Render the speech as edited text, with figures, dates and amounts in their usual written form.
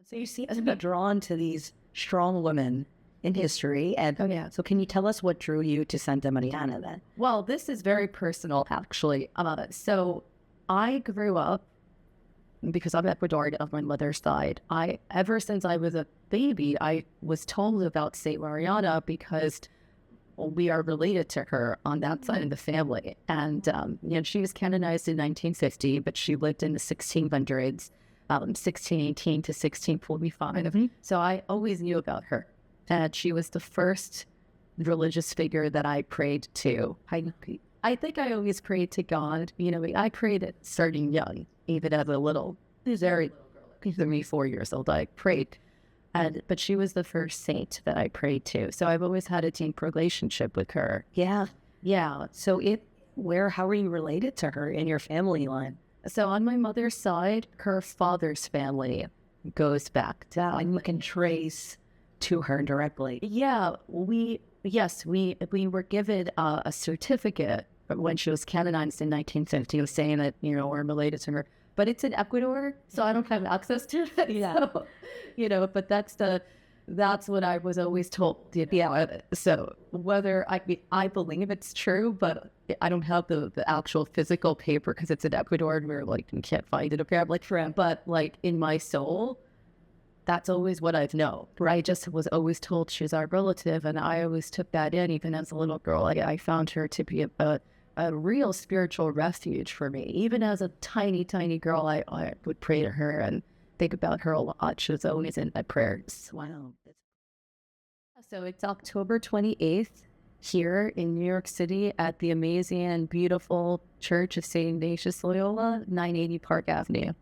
So you seem to be drawn to these strong women in history. And Oh, yeah. so can you tell us what drew you to Santa Mariana then? Well, this is very personal, actually. So I grew up because I'm Ecuadorian of my mother's side. Ever since I was a baby, I was told about Saint Mariana because we are related to her on that side of the family. And she was canonized in 1950, but she lived in the 1600s, 1618 to 1645. So I always knew about her. That she was the first religious figure that I prayed to. I think I always prayed to God. I prayed at starting young, even as a little, very little girl, me 4 years old. I prayed, but she was the first saint that I prayed to. So I've always had a deep relationship with her. Yeah. Yeah. So how are you related to her in your family line? So on my mother's side, her father's family goes back to, And you can trace to her directly. yeah, we were given a certificate when she was canonized in 1950 saying that, we're related to her. But it's in Ecuador, so I don't have access to it. Yeah. So, but that's what I was always told. Yeah. So whether I believe it's true, but I don't have the actual physical paper because it's in Ecuador and we're like, you can't find it apparently. But like in my soul, that's always what I've known. I just was always told she's our relative, and I always took that in. Even as a little girl, I found her to be a real spiritual refuge for me. Even as a tiny, tiny girl, I would pray to her and think about her a lot. She was always in my prayers. Wow. So it's October 28th here in New York City at the amazing and beautiful Church of St. Ignatius Loyola, 980 Park Avenue.